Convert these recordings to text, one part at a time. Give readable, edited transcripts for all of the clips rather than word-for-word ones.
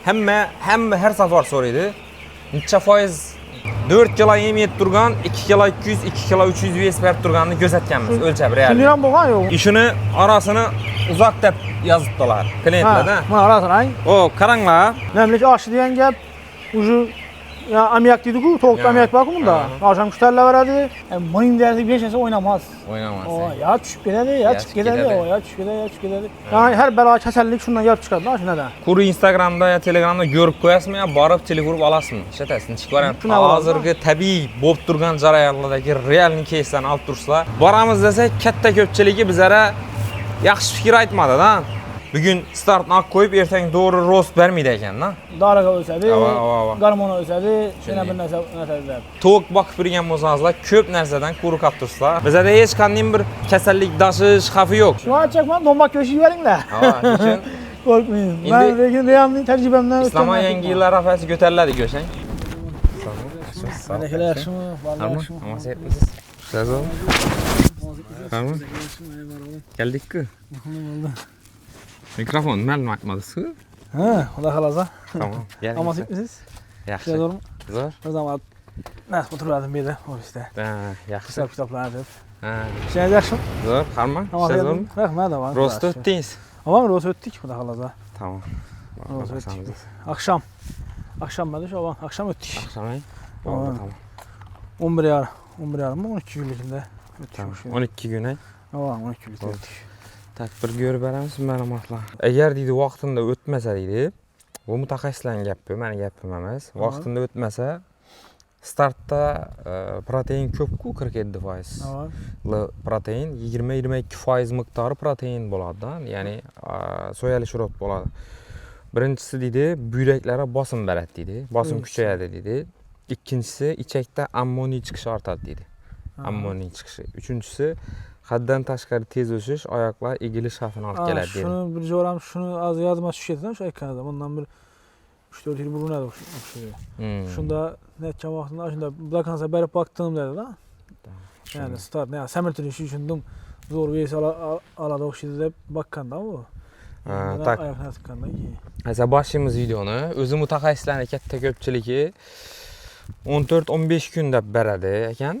hamma her safar so'raydi. Necha foiz 4 kilo yem yeb turgan, 2 kilo 200, 2 kilo 300 vs berib turganini ko'rsatganmiz o'lchab real. Shuni ham bo'lgan yo'q. Ishini orasini uzoq deb yozibdilar klientlarda. Mana orasini. O, qaranglar. Namlik oshi degan gap, uju ya amyak deydi-ku, to'qta amyak bor-ku bunda. Osham kuchtarlar beradi. Mo'yin derdi 5 yasa o'ynamas. Ya tushib ketadi, ya chiqib ketadi, ya tushib ketadi, ya chiqib ketadi. Yani her balo kasallik shundan kelib chiqadi, shunadan. Kuru Instagramda ya Telegramda ko'rib qo'yasizmi yo borib telefon olasizmi? Ishlatasiz, chiqib variant. Hozirgi tabiiy bo'lib turgan jarayonlardagi realni keysdan olib tursizlar. Boramiz desak, katta ko'pchiligi bizlara yaxshi fikr aytmadi-da. Bugun startni olib qo'yib, ertaga to'g'ri rost bermaydi ekan-da. Doriga o'sadi, gormon o'sadi, yana bir narsa o'sadi. To'q boqib turgan bo'lsangizlar, ko'p narsadan ko'rib qolib tursizlar. Bizda hech qanday bir kasallik dashish xavfi yo'q. Shuni aytmoqman, do'mboq go'shti beringlar. Keyin qo'rqmang. Men lekin realni tajribamdan Islom yangi yillar arafasi ko'tariladi go'shang. Mana yaxshimi? Yaxshimi? Amasiyatmisiz? Sazon. Tamam. Keldik-ku. Bo'ldi. Mikrofon ma'lum aytmadingiz-ku? Ha, xudo xolasa. Tamam. Amasiyatmisiz? Yaxshi. Zo'r. Bir zaman nasib o'tirardim bu yerda, ofisda. Ha, yaxshi. Kitoblarni deb. Ha. Ishingiz yaxshimi? Zo'r, qarma. Zo'rmi? Rahmat, avval. Rost o'tdingiz. Avval rost o'tdik, xudo xolasa. Tamam. Rost o'tdik. Akşam. Akşam mı şu an? Akşam öttik. Akşam ay? Tamam. 11 yarım mı? 12 günlükinde öttik. Tamam. 12 gün ay? Tamam, 12 günlükte öttik. Takbir görüp veremiz ma'lumotlar. Agar deydi vaqtida o'tmasa deydi, bu mutaxassislarning gapi, meni gapim emas. Vaqtida o'tmasa startda protein ko'p-ku 47%. Protein 20-22% miqdori protein bo'ladi, ya'ni soyali shurot bo'ladi. Birinchisi deydi, buyraklarga bosim beradi deydi, bosim kuchayadi deydi. Ikkinchisi ichakda ammoniy chiqishi ortadi deydi. Ammoniy chiqishi. Uchinchisi haddan tashqari tez o'sish, oyoqlar egilish xavfini olib keladi deydi. Shuni bir jo'ram shuni az yozma tushib ketdi o'sha ekranda. Bundan bir 3-4 yil burunadi o'sha. Shunda necha vaqtda shunda blakansa berib baktım dedi-da. Yani start, yani semirtirish uchun zo'r ves oladi o'xshaydi deb bakkanda bu. Tak. Mesela başımız videonu, özü mutaxassislarning katta ko'pchiligi 14-15 kun deb beradi ekan,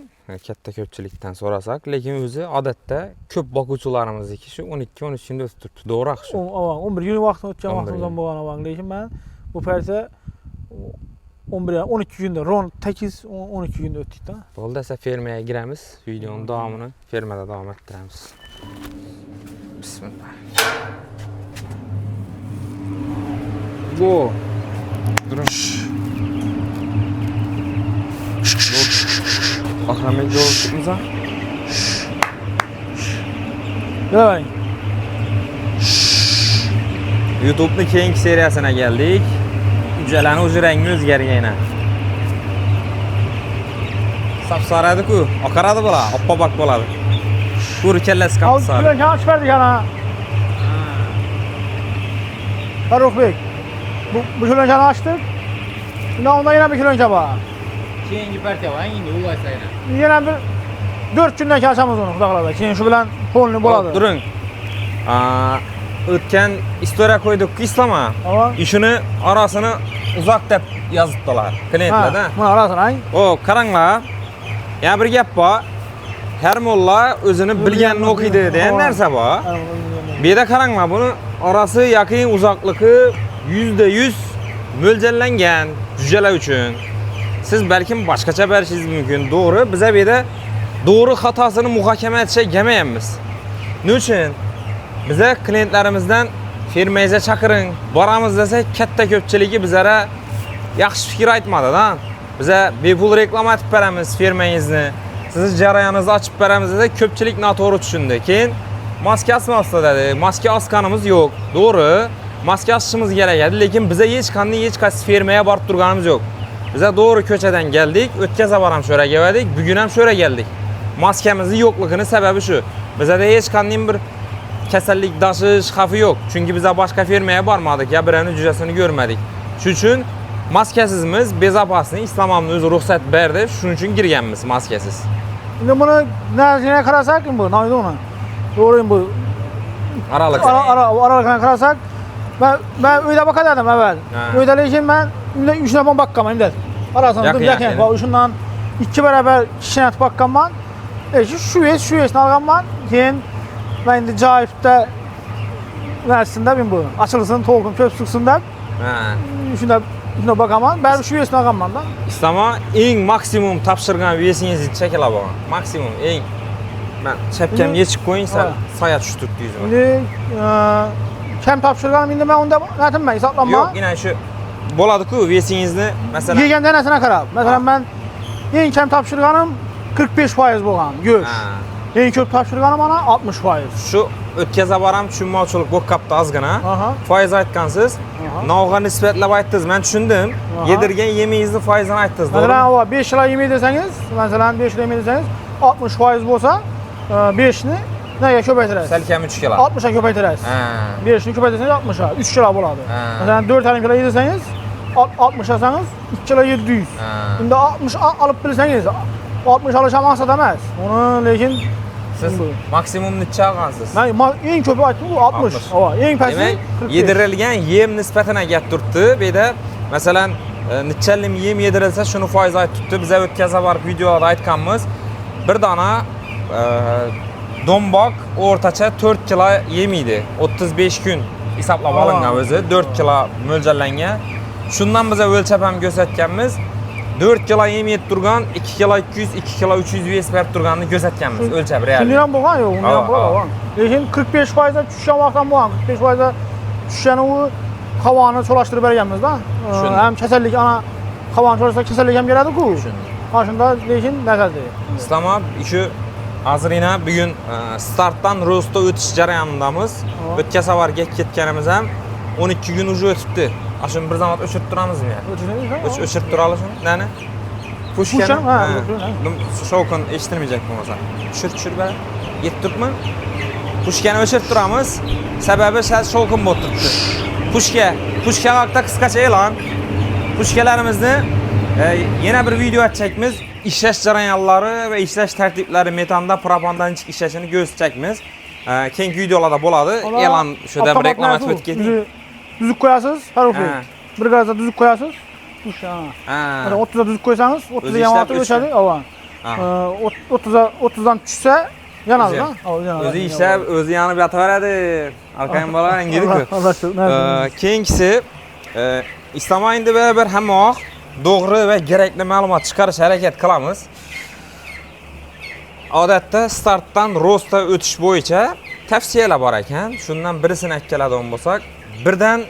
katta ko'pchilikdan so'rasak, lekin o'zi odatda ko'p boquvchilarimizniki shu 12-13 kunda o'tib turibdi, to'g'ri shu. 11 kun vaqt o'tgan vaqtimizdan bo'lgan, lekin men bu paytda 12 kunda, ron 8-12 kunda o'tdik-da. Bo'ldi, esa fermaga giramiz, videoning davomini fermada davom ettiramiz. Bismillah. Bu. Durun. Ahmet yolu çıkmıza. Gel. YouTube'ning keyingi seriyasına geldik. Ucalarning o'zi rangi o'zgargan yana. Sapsaradi-ku, oqaradi bular, oppoq bo'ladi. Ko'ri kallasi qapsari. Al, kaç verdik ana. Farruhbek. Bu kiloncani açtık. Şimdi onda yine bir kilonca var. Keyingi partiya var, endi ulaysa yana. Yine bir 4 günden açamız onu Xudoxolasa. Keyin shu bilan polni bo'ladi. Durun. O'tgan istoriya qo'ydik-ku Islomga. Ishini orasini uzoq deb yozibdilar klientlarda. Mana orasini. O, qaranglar. Ya bir gap bor. Har molla o'zini bilganini o'qiydi degan narsa bor. Bu yerda qaranglar, buni orasi yaqin uzoqligi %100 mo'ljallangan jujalar uchun. Siz balkim boshqacha berishingiz mumkin. To'g'ri, biz bu yerda to'g'ri xatosini muhokama etishga kelmayapmiz. Nima uchun? Biz klientlarimizdan firmangizga chaqiring, boramiz desak, katta ko'pchiligi bizlara yaxshi fikr aytmadi-da. Biz bepul reklama etib beramiz firmangizni. Siz jarayoningizni ochib beramiz desak, ko'pchilik noto'g'ri tushundi. Keyin maska asmasdi dedi. Maska asganimiz yo'q. To'g'ri, maska asishimiz kerak edi, lekin biz hech qaysi firmaga borib turganimiz yo'q. Biz to'g'ri ko'chadan keldik, o'tkazib ham sho'ra keldik, bugun ham sho'ra keldik. Maskamizning yo'qligining sababi shu. Bizda hech qanday bir kasallik dashish xavfi yo'q. Chunki biz boshqa firmaga bormadik, ya birini jujasini ko'rmadik. Shuning uchun maskasizmiz, bezopasni Islom ham o'zi ruxsat berdi, shuning uchun kirganmiz maskasiz. Endi buni narxiga qarasak bu, nima uni? To'g'ri bu. Aralikdan qarasak Ben öyle bakardım evvel. Ha. Öyle lekin ben indi 3 nafar bakkamam indi. Arasında Yakın, yakın. yakın. Bak şundan 2 beraber kişinat bakkamam. Şu es algamam. Keyin ben indi Cahip'te versində ben bu. Açılsın, toğum, köp sıksın da. Ha. Şuna bakamam. Ben şu esini algamam da. İslama eng maksimum topshirgan vesingizni chekala bo'lgan. Maksimum eng ben chepkam yechib qo'ying sal Ha. soya tushtirdi yuzimga. Endi kam topshirganim endi men unda netimman hisoblanma. Yo'q, yine şu bo'ladi-ku vesingizni masalan. Yegan danasına qarab. Masalan ben eng kam topshirganim 45% bo'lgan go'sht. Ha. Eng ko'p topshirganim ana 60%. Shu o'tkazib boram tushunmovchilik bo'lib qolibdi ozgina. Aha. Foiz aytgansiz. Aha. Novga nisbatlab aytdingiz. Men tushundim. Aha. Yedirgan yemingizni foizini aytdingiz, Masalan to'g'rimi? o 5 lira yemeği deseniz, masalan 5 lira yemeği deseniz 60% bo'lsa 5'ni nega ko'paytirasiz? Salkam 3 kilo. 60'a ko'paytirasiz. Ha. 5'ni ko'paytirseniz 60'a 3 kilo bo'ladi. Ha. Masalan 4,5 kilo yeseniz 60 alsanız 2 kilo 700. Ha. Endi 60 alıp bilseniz 60 alışam maqsad emas. Onu lekin Siz maksimum necha olgansiz? ben en köpü aytdim bu 60. 60. Ava, en pasti Demek 45. yedirilgan yem nisbatına gap turibdi. Bu yerda masalan nechalim yem yedirilsa shuni foiz aytib turibdi. Biz o'tkazib borib videolarda aytganmiz. Bir dona dombok o'rtacha 4 kilo yem yeydi. 35 kun hisoblab olingan o'zi 4 kilo mo'ljallangan. Shundan biz o'lchab ham ko'rsatganmiz. 4 kilo yem yeb turgan, 2 kilo 200, 2 kilo 300 vs berib turganini ko'rsatganmiz o'lchab real. Shundan ham bo'lgan yo'q, undan Ava, bo'lgan. Lekin 45% da tushgan vaqtdan bo'lgan. 45% da tushgani u havoni so'lashtirib berganmiz-da. Tushundim. Ham kasallik ana havoni so'lashsa kasallik ham keladi-ku. Ana shunda lekin nazarda. Islama shu hozirina bugun startdan ro'stga o'tish jarayonidamiz. O'tgan safarga ketganimiz ham 12 kun уже o'tibdi. Ashuni bir zaman o'chirib turamizmi ya? O'chirib turamiz shuni. Nani? Pushkani. Ha, shovqin eshitilmayacak bo'lmasa. Tushir bera. Yetib turibmi? Pushkani o'chirib turamiz. Sababi shovqin bo'lib turibdi. Pushka haqida qisqacha e'lon. Pushkalarimizni yana bir video atacakmiz. İşleş jarayonlari va ishlash tartiblari metanda, propandan nechuk ishlashini ko'rsatacakmiz. Keyingi videolarda bo'ladi. E'lon shuda bir reklama aytib o'tib keting. Düzük koyasınız, harufi. Bir gazda düzük koyasınız. Ha. 30'a düzük koysanız 30'a Özü yamatı işlep ölçedi. Ava. 30'dan düşse yanadı da. O'zi ishlab, o'zi yanib yotaveradi. Arkayam bolalar gidik. Keyingisi Islom endi beraber hamma to'g'ri va kerakli ma'lumot chiqarish harakat qilamiz. Odatda startdan ro'stga o'tish bo'yicha tavsiyalar bor ekan. Shundan birisini aytkaladigan bo'lsak, birdan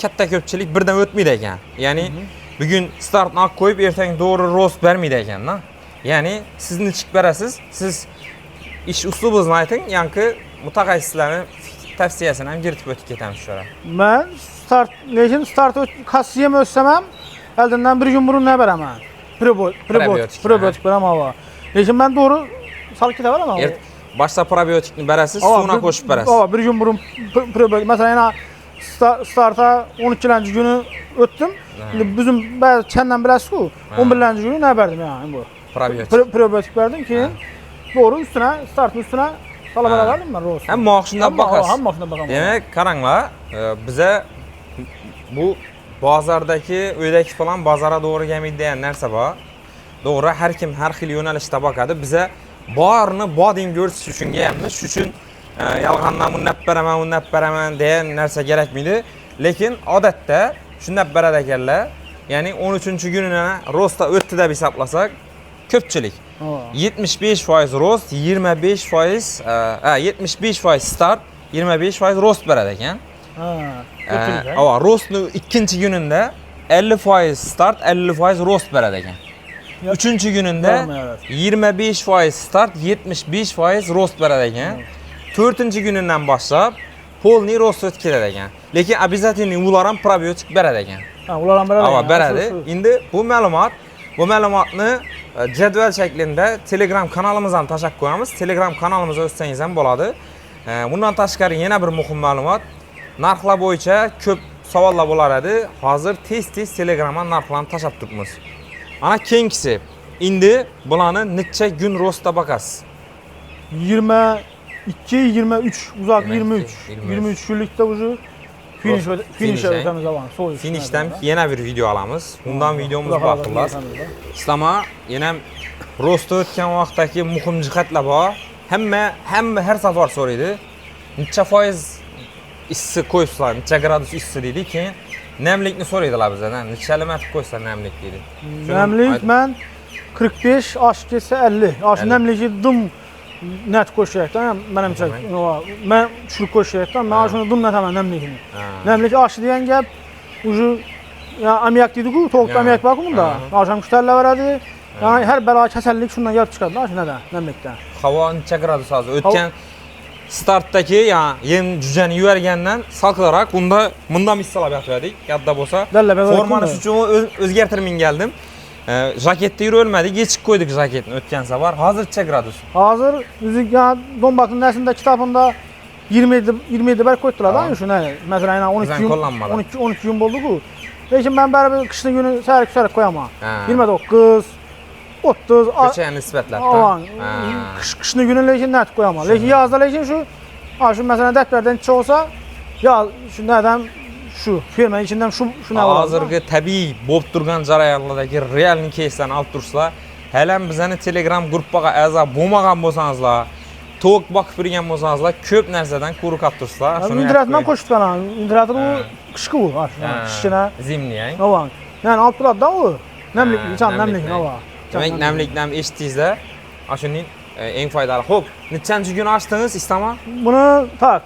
katta ko'pchilik birdan o'tmaydi ekan. Ya'ni bugun startni olib qo'yib, ertaga to'g'ri ro'st bermaydi ekanda. Ya'ni siz nechik berasiz? Siz ish uslubingizni ayting, yoki mutaxassislarning tavsiyasini ham kiritib o'tib ketamiz shu yerga. Men lekin start kassiyam o'tsam ham oldindan bir kun burun ne beraman? Probiotik beraman ava. Lekin men to'g'ri salib ketaveraman ava. Boshda probiotikni berasiz, suvuna qo'shib berasiz. Ava, bir kun burun probiotik. Masalan, starta 12-kuni o'tdim. Bizim çenden bilasiz-ku, 11-kuni ne berdim yani bu. Probiotik berdim, keyin doğru üstüne, startın üstüne salib beraverdim men ro'st. Hamma shundan boqasiz. Hamma shundan boqaman. Demak, qaranglar, biza bu bozordagi, uydagi falan bozorga to'g'ri kelmaydigan narsa bor. To'g'ri, har kim har xil yo'nalishda boqadi. Biza borini boding ko'rsatish uchun kelamiz. Shu uchun yolg'ondan unnab beraman degan narsa kerakmaydi. Lekin odatda shunday beradi ekanlar. Ya'ni 13-kunini ro'stda o'tdi deb hisoblasak, ko'pchilik 75% ro'st, 75% start, 25% ro'st beradi ekan. Ro'stni ikkinchi kunida 50% start, 50% ro'st beradi ekan. Uchinchi kunida 25% start, 75% ro'st beradi ekan. To'rtinchi kunidan boshlab polniy ro'st o'tib keladi ekan. Lekin обязательно ular ham probiotik beradi ekan. Ular ham beradi. Beradi. Endi bu ma'lumotni jadval shaklida Telegram kanalimizdan tashlab qo'yamiz. Telegram kanalimizga o'tsangiz ham bo'ladi. Bundan tashqari yana bir muhim ma'lumot. Narxlar bo'yicha ko'p savollar bo'lar edi. Hozir tez Telegramdan narxlarni tashlab turibmiz. Ana keyingisi. Endi bularni necha kun ro'stda boqasiz? 22, 23, uzak 23. 23 kunlikda уже Finishə ötəmiz zaman. Soyuq. Finishdən yenə bir video alamiz. Bundan videomuz baxırlar. İslama yenə rosto ötən vaxtdakı muhim cəhətlər var. Həmmə hər səfər soruydu. Neçə faiz issi qoysalar, neçə qradus issi dedi ki, nəmlikni soruydular bizdən. Neçə limit qoysalar nəmlik dedi. Nəmlik mən 45, aş getsə 50. Aş nəmliki dım net qoşuyaqdan, mənimcə mən çürük qoşuyaqdan, mən aşını dım net həmən nəmlikini. Nəmlik aşı deyən gəb, ucu amyak dedi ki, toğukda amyak bakımında, aşam kütərlə verədi. Yəni hər bəla kəsəllik şundan gəlib çıxardı, aşı nədən, nəmlikdən. Hava neçə qradus azı? Ötkən startdakı, yəni yem cücəni yüvərgəndən salqılaraq bunda misal verdik, yadda bolsa. Formanı üçün özgərtirmin gəldim. Jaketdə yürü ölmədi, geçik koyduk jaketin ötkənsə var. Hazır neçə qradus? Hazır, yəni Donbakın nəsində kitabında 27 bərk qoydular da, məsələn 12 gün oldu bu. Lakin mən bəri bir qışlı günü səhər qoyamam. 29, 30, Köçəyə nisbətlər. Qışlı günü lakin net qoyamam. Lakin yazda lakin şu məsələn dəftərdən içi olsa, şu nədən şu firmanın içindən şu nə var? Hazırki təbii bob durğan carayanlardakı realni кейsdən alıb dursa, hələm bizəni Telegram qrupağa əza bulmağan bolsanızlar, toğuk baxıb birgən bolsanızlar, köp nərsədən quruq atdırsınlar. İndiratından qoşutqana, indiratı bu qışqı bu, qışqına. Zimliyən. Nə var? Yəni alt durad da o, nəmlik nə var? Demək nəmlikdən eşitdiyizdə, aşının en faydalı. Hop, neçənci gün açdınız İstama? Bunu tak,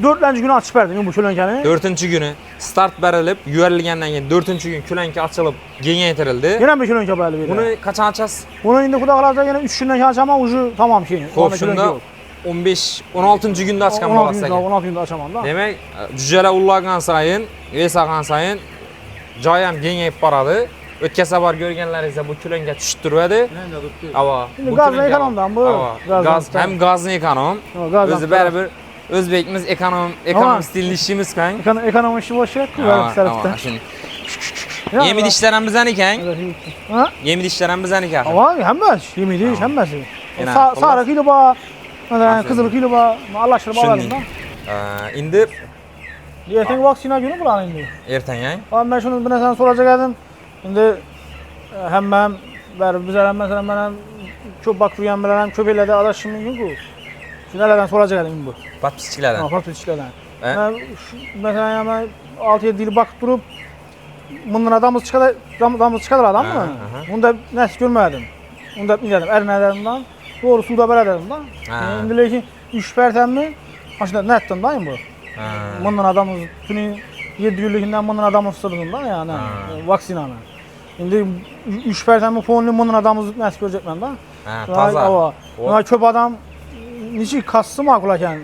4-cü günü açıb verdim bu külənkəni. 4-cü günü start bərilib, yüyərliyəndən yəni 4-cü gün külenki açılıb, geniyə yetirildi. Yenə bir külənkə bəli verir. Bunu kaçan aças? Bunu indi qudaqlarda yenə 3 gündən açamam, ucu tamam ki. Kopşunda 15-16-cı gündə açqan balasa. 16 gündə açamam da. Demək, cücələ ullaqan sayın, veysaqan sayın, cayam geniyib baradı. Ötkəsə var görgənlərinizdə bu külənkə düşdürüvədi. Ava. Qazını ekonomdan bu. Həm qazını ekonom, özü bəri bir Özbekimiz ekonom stilini işimiz kan. Ekonom işi boş yok. Yemid işleren bizden iken. Yemid işleren bizden iken. Ama hemmes. Yemid iş hemmes. Sarı kilo ba. Kızıl kilo ba. Allah aşkına bağlarım da. İndi. Erten vaksina günü bulan indi. Erten yani. Ben şunu bir sana soracak edim. İndi hemmem bizə mesela ben çok bakıyorum bilen çok elede adaşımın günü. Nələrdən soracaq edim bu? Patpisçilərdən. Patpisçilərdən. Məsələn, mən 6-7 il baxıb durub, bundan damız çıxadır adam mı? Bunu da nəsə görmədim. Onu da bilmədim, ərinələrimdən, doğru suda bərədərimdən. İndi lakin 3 pərtəmmi, aşında nətdən dayım bu. Bundan adamız, tünün 7 günlükindən bundan adamız sırdım da, yəni, vaksinanı. İndi 3 pərtəmmi fonlu bundan adamız nəsə görəcək mən da. Pazar. Köp adam, Niçin kastı makulaken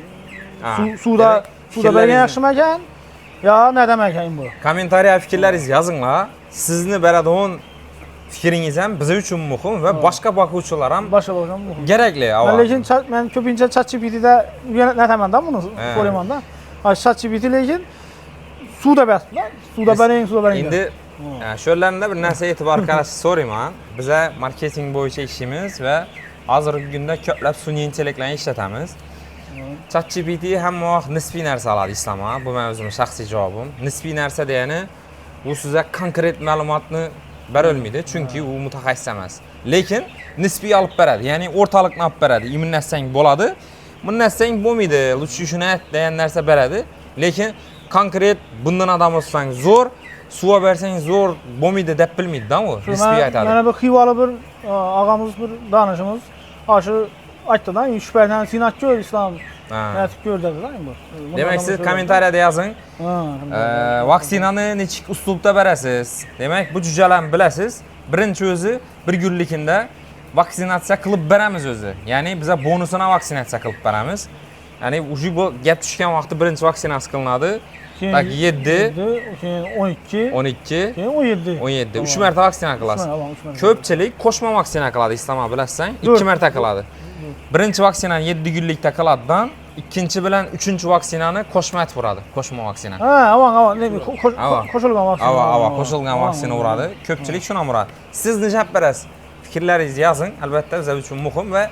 suda belgen yaşamaken ya ne demeken bu? Komentariya fikirleriniz yazınlar. Sizni bərədəğin fikrinizən bizə üçün muhim və başqa baxıcılara gerekli. Ben köpünce ChatGPT'də ne temenden bunu soruyorum da. ChatGPT lekin suda bəsdir. Suda bərin. İndi şöylərində bir nəsə etibar qarşı sorayım ha. Bizə marketing boyunca işimiz və hazırki gündə köpləb süni intellektlərini işlətəmiz. ChatGPT həm vaxt nisbi nərsə aladı İslama. Bu mənim özümün şəxsi cavabım. Nisbi nərsə deyəni bu sizə konkret məlumatını bərölməydi. Çünki o mütəxəssis emas. Lakin nisbi alıb bərədi. Yəni ortalıqını alıb bərədi. İmin nəsəng boladı. Bu nəsəng bomidi. Lütüşünət deyən nərsə bərədi. Lakin konkret bundan adam olsan zor, suya versən zor bomidi dəb bilməydi da o. Nisbi aytadı. Mənə bir xivalı bir ağamız, bir danışımız aşı açdı da, şübhələn sinat gör İslam. Nətik gör dedi da bu. Demək siz kommentariyada yazın. Vaksinanı neçik üslubda bərəsiz. Demək bu cücələni biləsiz. Birinci özü bir günlükində vaksinasiya qılıb bərəmiz özü. Yəni bizə bonusuna vaksinasiya qılıb bərəmiz. Yəni ucu bu gəp düşkən vaxtı birinci vaksinasiya qılınadı. 7, 12, 17. 3 mərtə vaksina qılasın. Köpçilik koşma vaksina qıladı İslama biləsən. 2 mərtə qıladı. Birinci vaksinanı 7 günlükdə qıladıdan, ikinci bilən 3-cü vaksinanı koşma et vuradı. Koşma vaksina. Koşulğan vaksina. Koşulğan vaksina vuradı. Köpçilik şuna vuradı. Siz necə bərəs fikirlərinizi yazın. Əlbəttə bizə üçün muhim və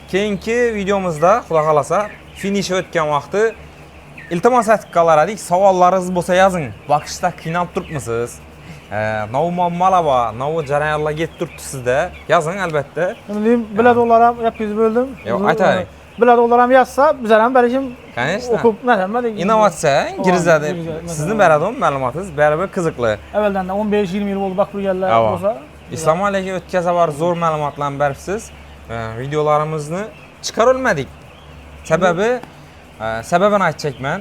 keyinki videomuzda xudaq qalasa finiş ötkən vaxtı iltimos etib qolaradik. Savollaringiz bo'lsa yozing. Bakışda qiynalib turibmisiz? Nav muammolar bor, nav jarayonlar ketib turibdi sizda. Yozing albatta. Nima deyim, biladoqlar ham yapingiz bo'ldim. Yo'q, aytaylik. Biladoqlar ham yozsa, bizlar ham barishim Конечно. o'qib, nima deydi? Innovatsiya, inglizlarda sizni beradigan ma'lumotingiz baribir qiziqli. Avvaldan 15-20 yil bo'ldi baqirganlar bo'lsa. Islom alaykum o'tkazabar zo'r ma'lumotlarni beribsiz. Videolarimizni chiqarolmadik. Sababini aytacakman.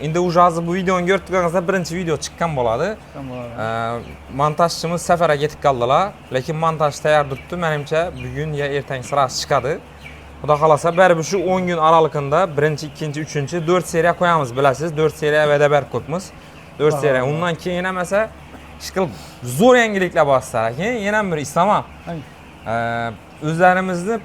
Endi уже hozir bu videoni ko'rib turganingizda birinchi video chiqqan bo'ladi. Montajchimiz safarga ketib qoldilar, lekin montaj tayyor turibdi. Menimcha bugun ya ertaga sirasi chiqadi. Xudo xolasa baribir shu 10 kun oralig'ida birinchi, ikkinchi, uchinchi 4 seriya qo'yamiz, bilasiz. 4 seriya va'da berib qo'yibmiz. 4 seriya. Undan keyin emasa ishqilib zo'r yangiliklar bostar ekan. Yana bir islomam. O'zlarimizni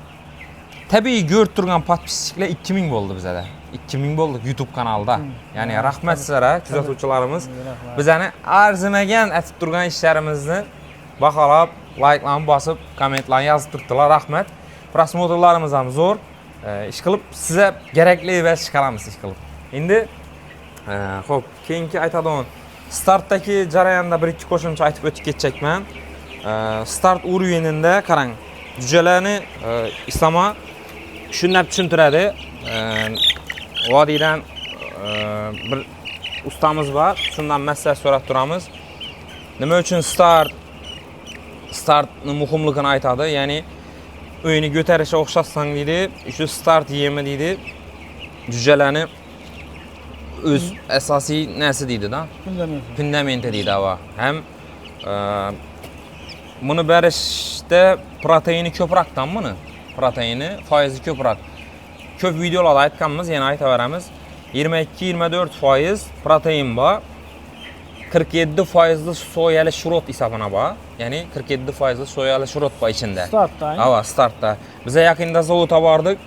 tabiiy ko'rib turgan podpischilar 2000 bo'ldi bizada. 2000 bo'ldik YouTube kanalida. Ya'ni rahmat sizlarga, kuzatuvchilarimiz. Bizani arzimagan aytib turgan ishlarimizni baholab, like'larni bosib, kommentlarni yozib turibdilar. Rahmat. Prosmotrlarimiz ham zo'r. Ish qilib sizga kerakli va chiqaramiz ish qilib. Endi xo'p, keyingi aytadigan startdagi jarayonda bir ikki qo'shimcha aytib o'tib ketchakman. Start uruvinida qarang. Jujalarni Isloma shunday tushuntiradi. Vodiydan bir ustamiz bor, shundan maslahat so'rab turamiz. Nima uchun startni muhimligini aytadi. Ya'ni o'yini ko'tarishga o'xshatsang deydi, shu start yemi deydi. Jujalarni o'z asosiy narsa deydi-da. Fundamenti deydi va ham buni berishda proteini ko'proqdan buni. Proteini foizi ko'proq. Ko'p videolarda aytganmiz, yana aytaveramiz. 22-24% protein bor. 47% soyali shurot hisoblanadi bor. Ya'ni 47% soyali shurot bor ichida. Startda. Ava, startda. Biz yaqinda zavodga bordik.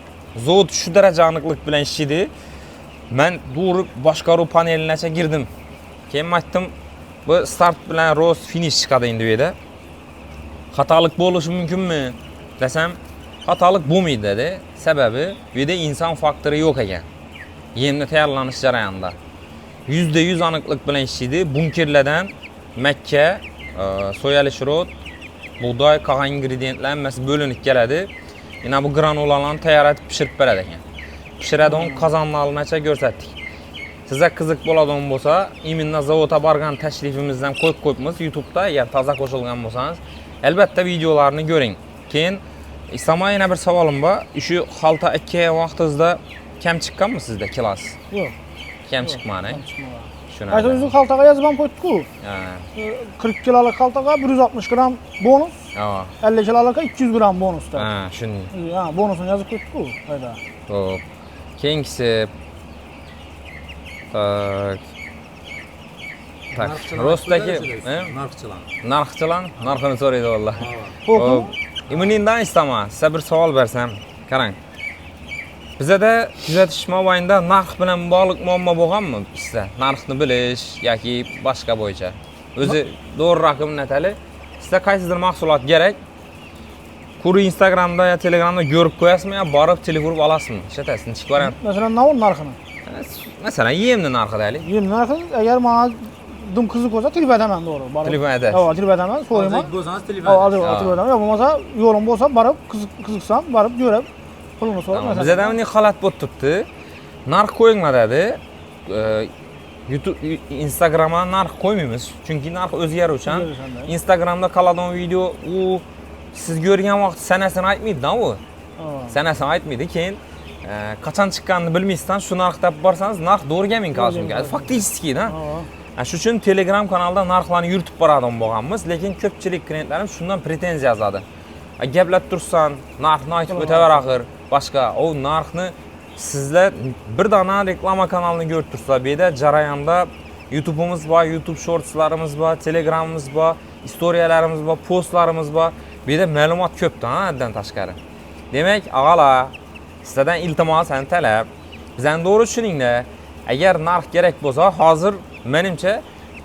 Zavod shu daraja aniqlik bilan ishlaydi. Men durib boshqaruv paneligacha girdim. Keyin aytdim, bu start bilan ro'z finish chiqadi endi bu yerda. Xatolik bo'lishi mumkinmi? Desam, xatolik bo'lmaydi dedi. Sababi bu yerda inson faktori yo'q ekan. Yemni tayyorlanish jarayonida. %100 aniqlik bilan ishlaydi. Bunkerlardan makka, soyali shurot, bug'doy, qolgan ingrediyentlar hammasi bo'linib keladi. Yana bu granulalarni tayyorlatib pishirib beradi ekan. Pishiradigan qozonlargacha ko'rsatdik. Sizga qiziq bo'ladigan bo'lsa, imенно zavodga borgan tashrifimizdan qo'yib qo'yibmiz YouTube'da, agar toza qo'shilgan bo'lsangiz, albatta videolarni ko'ring. Keyin Islomga yana bir savolim bor. Shu xalta 2 vaqtingizda kam chiqqanmi sizda kilos? Yo'q. Kam chiqmadi. Shuni. Aytuvchi xaltaga yozib ham qo'ydik-ku. 40 kilolik xaltaga 160 gram bonus. 50 kilolikka 200 gram bonusda. Shuni. Ha, bonusini yozib qo'ydik-ku. Qayda? Xo'p. Keyingisi tak. Rostdagi, narxini so'raydi vallah. Xo'p. Imuningdan istama, sizga bir savol bersam, qarang. Bizda kuzatish mobaynida narx bilan bog'liq muammo bo'lganmi sizda? Narxni bilish yoki boshqa bo'yicha. O'zi to'g'ri raqamni aytaylik. Sizda qaysidir mahsulot kerak. Kuri Instagramda yo Telegramda ko'rib qo'yasizmi yo borib telefon urib olasizmi? Ishlatasiz, nechik variant? Masalan, navon narxini. Masalan, yemni narxi deylik. Yem narxi agar menga dim qiziq bo'lsa, telefon aytaman, to'g'ri. Telefon aytasiz. Yo'q, telefon aytaman, so'rayman. Bo'lsangiz telefon. Telefon aytaman. Yo'q, bo'lmasa yo'lim bo'lsa, borib qiziqsam, borib ko'rib pulini so'rayman. Bizda bunday holat bo'lib turibdi. Narx qo'yinglar dedi. YouTube, Instagramga narx qo'ymaymiz. Chunki narx o'zgaruvchan. Instagramda qoladigan video u siz ko'rgan vaqt sanasini aytmaydi-da u. Sanasini aytmaydi. Keyin qachon chiqqanini bilmaysizdan shu narxda borsangiz, narx to'g'ri kelmay qolishi mumkin. Faktikda. Shuning uchun Telegram kanalida narxlarni yuritib boradigan bo'lganmiz, lekin ko'pchilik klientlarim shundan pretenziya yozadi. Gaplab tursan, narxni aytib o'taver axir. Boshqa, o narxni sizlar bir dona reklama kanalini ko'rib tursa, bu yerda jarayonda YouTube'imiz bor, YouTube shortslarimiz bor, Telegramimiz bor, istoriyalarimiz bor, postlarimiz bor. Bu yerda ma'lumot ko'pda, haddan tashqari. Demak, og'alar, sizlardan iltimos, talab, bizdan to'g'ri tushuningda, agar narx kerak bo'lsa, hozir menimcha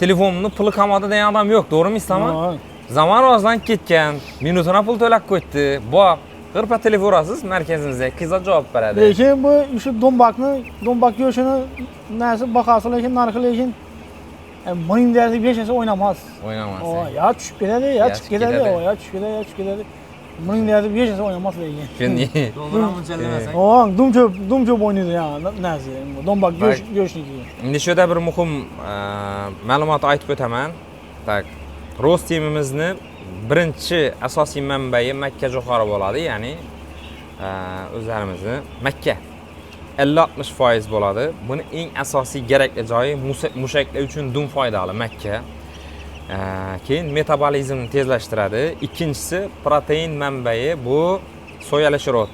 telefonimni puli qolmadi degan odam yo'q, to'g'rimi Islom? Zaman rivojlanib ketgan, minutuna pul to'lab qo'ydi. Bu Qırpa telefon urasiz, markazimizga qizlar javob beradi. Lekin bu şu dombak go'shtini narsa bahası lekin narxi lekin 1000 derdi 5 yasa oynamaz. O'ynamaz. O ya tushib ketadi, ya chiqib ketadi, o ya tushib ketadi, ya chiqib ketadi. 1000 derdi 5 yasa oynamaz lekin. Shunday. Do'ldiram unchallamasang. O dumcho'p o'ynaydi ya narsa. Dombak go'shtniki. Endi shu yerda bir muhim ma'lumot aytib o'taman. Tak, rostemimizni birinchi asosiy manbai Makka jo'xori bo'ladi, ya'ni o'zlarimizni Makka 50-60% bo'ladi. Buni eng asosiy kerakli joyi mushaklar uchun dum foydali Makka. Keyin metabolizmni tezlashtiradi. Ikkinchisi protein manbai bu soyali shirot.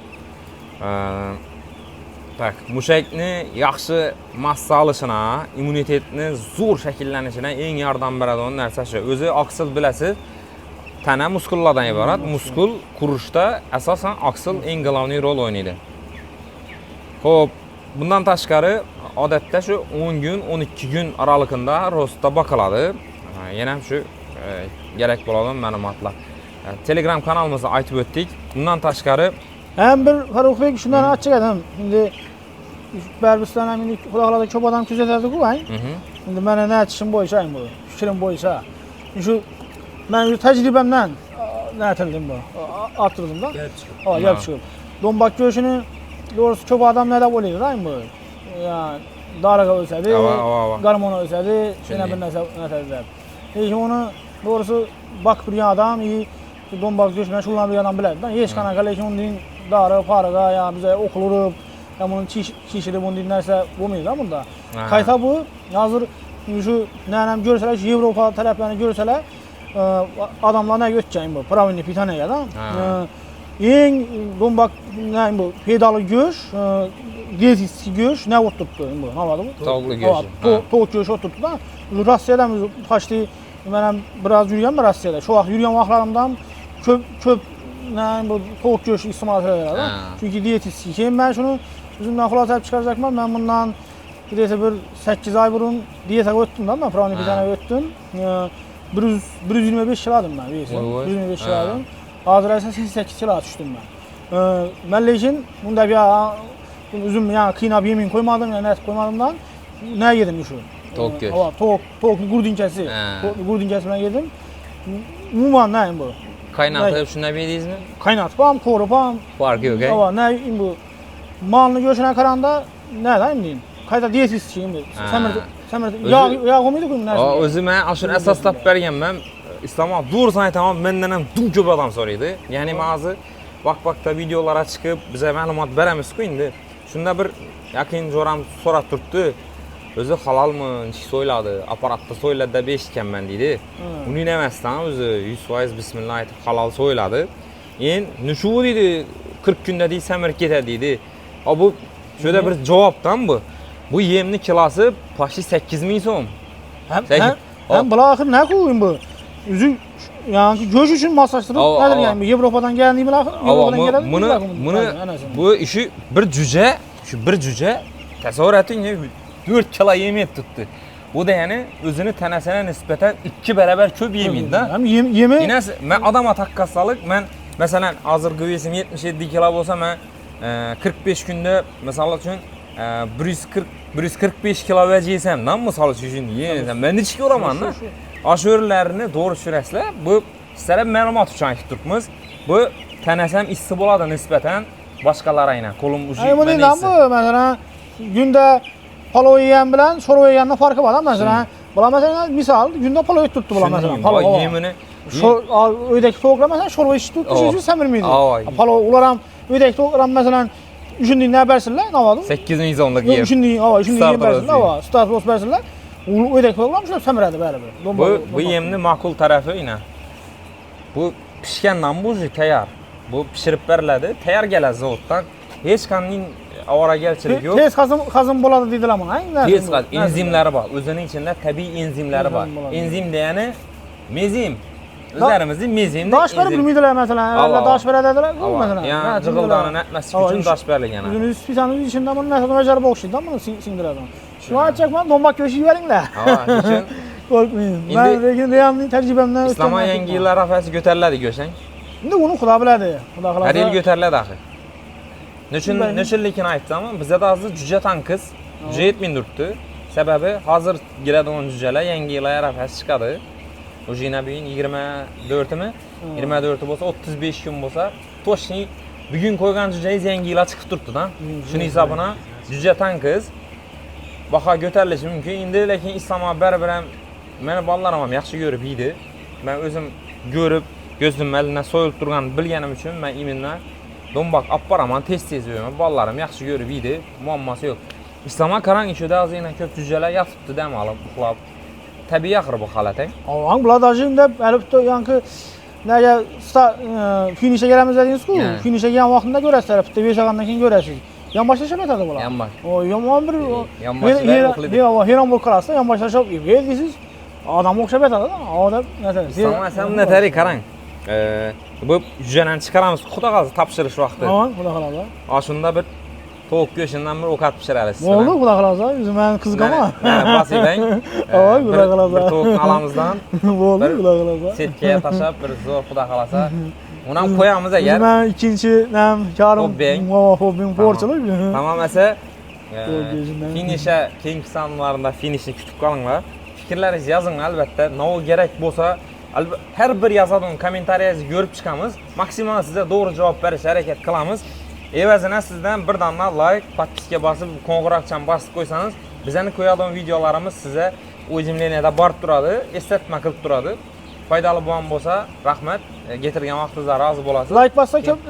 Tak, mushakni yaxshi massa olishini, immunitetni zo'r shakllanishina eng yordam beradigan narsa shu. O'zi oksil bilasiz, tana muskullardan iborat. Muskul qurishda asosan oksil eng glavniy rol o'ynaydi. Xo'p, bundan tashqari odatda shu 10 kun, 12 kun oralig'ida rostda boqiladi. Yana ham shu kerak bo'ladigan ma'lumotlar. Telegram kanalimizda aytib o'tdik. Bundan tashqari Hem bir Farruhbek shundan açık adam. Şimdi Berbistan hem Xudo xolada ko'p odam kuzatadi ku, ay. Şimdi mana ne etishim bo'yicha bu. Fikrim bo'yicha. Shu men shu tajribamdan netildim bu. Attırdım da. Ha, yap chiqib. Dombak go'shtini doğrusu ko'p odam ne deb o'ylaydi, ay bu. Ya daraga o'sadi, gormon o'sadi, yana bir narsa o'sadi. Lekin uni doğrusu bakib turgan odam, dombak go'shtini shundan bir odam biladi. Hech qanaqa lekin undan dara, paraga ya bize okulurib, ya bunun çişirib bundan narsa bo'lmaydi bunda. Qayta bu hozir shu nanem görseler, şu Avrupa taraflarını görseler, adamlar ne götüreceğim bu? Pravilni pitanaya da. Eng dombak ne bu? Pedalı göç, diyetist göç ne oturttu bu? Ne vardı bu? Tavuklu göç. Tavuk göç oturttu da. Rusya'dan biz kaçtı. Ben biraz yürüyen mi Rusya'da? Şu an yürüyen vaxtlarımdan köp bu tavuk göç istimal ederler. Çünkü diyetist. Ben şunu üzümden xulasa çıkaracakmam. Ben bundan bir 8 ay burun diyete öttüm da ben Pravilni pitana öttüm. 125 kiladım ben. 125 kiladım. Hazır ise 88 kilo düştüm ben. Ben lekin bunda bir üzüm ya kıynap yemin koymadım ya net koymadımdan ne yedim şu? Tavuk göç. Tavuk gurdinkesi. Gurdinkesi ben yedim. Umuman ne bu? Kaynatıp şuna bir yediniz mi? Kaynatpam, korupam. Farkı yok, he? Ama ne bu? Malını göçüne karanda ne diyeyim diyeyim? Kayda diyesiz şeyim bu. Yağ koymaydı koyayım nerede? Özüme aşırı esaslap bergen ben. İslam'a doğrusu aytamam, menden hem dum köp adam soruydu. Yani bazı bak-bakta videolara çıkıp bize malumat beremiz ku indi. Şunda bir yakın joram sorat turttu. Özü halal mı, nişi soyladı, aparatta soyladı da beşikken ben deydi. Bunu inemezsen özü 100% bismillah aytıp halal soyladı. Yani nüşu deydi, 40 günde değil semirip getir deydi. Bu şöyle bir cevaptan bu. Bu yemli kilası paşı 8.000 so'm. Hem bula ahir ne koyayım bu? Üzü yani göç için masajtırıp nedir yani Avrupa'dan geldiğim ahir Avrupa'dan geldi. Bu işi bir cüce tasavvur ettin ya 4 kilo yemek tuttu. Bu da yani özünü tenesine nispeten 2 beraber köp yemeydi da. Hem yeme. Yine ben adama takkasalık ben mesela hazır güvesim 77 kilo olsa ben 45 günde mesela için 145 kilo vereceksem lan misal için yiyesem ben de çıkı olamam da. Aşörlerini doğru sürəslə bu sizlərə məlumat üçün tutmuş. Bu tənəsəm isti boladı nisbətən başqalara ilə kolum ucu mən neysə. Bu mesela günde palo yiyen bilen çorba yiyenle farkı var mesela. Bula mesela misal günde palo et tuttu bula mesela. Palo yemini. Öydeki soğuklar mesela çorba içi tuttu çünkü semir miydi? Palo olaram öydeki soğuklar mesela üçüncü ne bersinler ne vardı? 8. onluk yer. Üçüncü yer bersinler ama Star Wars bersinler. Öydeki soğuklar şöyle semiredi beraber. Bu yemni makul tarafı yine. Bu pişkenden bu tayar. Bu pişirip veriledi. Tayar gelir zavoddan. Hiç kanın avara gelçilik yok. Tez kazım boladı dediler ama. Tez kaz. Enzimleri var. Özünün içinde tabii enzimleri var. Enzim diyeni mezim. Özlerimizin mezim. Daş verip bilmiydiler mesela. Daş verediler. Mesela. Yani cıgıldanın etmesi için daş verilir yani. Üzünüz pisanın içinde bunu mesela becerip okşaydı bunu sindiredi. Şu an çekmem dombak köşeyi verin de. Geçen korkmayın. Ben reyanlı tecrübemden İslam'a yangi yıllar afəsi götərlədi görsən. Endi uni Xudo biladi. Xudo Har yil xolasa. ko'tariladi axir. Bilmayman. Nechunligini aytsammi, bizda hozir juja tanqis, juja yetmay turibdi. Sababi hozir keladigan jujalar yangi yil arafasi chiqadi. O'shina bugun 24mi? 24 bo'lsa 35 kun bo'lsa, to'shni bugun qo'ygan jujangiz yangi yilga chiqib turibdi-da. Shuning hisobidan juja tanqis. Baho ko'tarilishi mumkin. Endi lekin islomga baribir ham meni bolalarim ham yaxshi ko'rib yeydi. Men o'zim ko'rib, ko'zim malidan so'yilib turganini bilganim uchun men imindan do'mboq olib boraman, tez-tez yeyman. Bolalarim yaxshi ko'rib yeydi, muammosi yo'q. Islomga qarang, ichida hozirgina ko'p jujalar yotibdi, dam olib, uxlab. Tabiiy axir bu holat-a. Avang bular dajim deb albatta yangi nega finishga kelamiz dedingiz-ku. Finishga kelgan vaqtida ko'rasiz, albatta 5 oydan keyin ko'rasiz. Yonboshlashib aytadi bular. Yonbosh. O yomon bir hayron bo'lib qolasiz, yonboshlashib deysiz. Odam o'xshab aytadi, odam nasıl? Samna tari qarang. Bu jujalarni chiqaramiz, xudo xolasa topshirish vaqti. Ha, xudo xolasa. Shunda bir tovuq go'shtidan bir ovqat pishiramiz. Bo'ldi, xudo xolasa. O'zim men qiziqaman. Basibang. Voy, xudo xolasa. Bir tovuqni alamizdan. Bo'ldi, xudo xolasa. Setga tashab bir zo'r xudo xolasa. Uni ham qo'yamiz agar. Men ikkinchi nam karim hobbim borchilik. Tamam esa finishga keyingi sonlarida finishni kutib qolinglar. Fikrlaringizni yozing albatta. Nima kerak bo'lsa, har bir yozadigan kommentariyingizni ko'rib chiqamiz. Maksimal sizga to'g'ri javob berishga harakat qilamiz. Evazina sizdan bir dona like, podpiska bosib, qo'ng'iroqchani bosib qo'ysangiz, bizning qo'yadigan videolarimiz sizga o'jimlarida borib turadi, eslatma qilib turadi. Foydali bo'lsa, rahmat. Getirgan vaqtingizda rozi bo'lasiz. Like bossa ko'p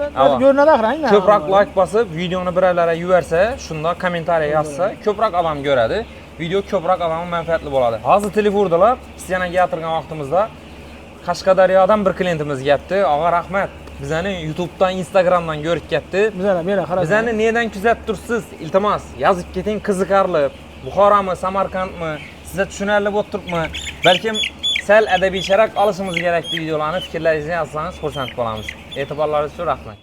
ko'rinadi axir. Ko'proq like bosib, videoni birarlarga yuborsa, shunda kommentariy yozsa, ko'proq odam ko'radi. Video ko'proq odamga manfaatli bo'ladi. Hozir telefondalar, Isyanaga o'tirgan vaqtimizda Qashqadaryodan bir klientimiz kelibdi. Og'a rahmat. Bizani YouTube'dan, Instagram'dan ko'rib kelibdi. Bizani nedan kuzatib tursiz? Iltimos, yozib keting, qiziqarli. Buxoromi, Samarqandmi? Sizga tushunarli bo'lib turibmi? Balkim sal adabiy sharaf olishimiz kerak videolarni fikrlaringizni yozsangiz xursand bo'lamiz. E'tiborlaringiz uchun rahmat.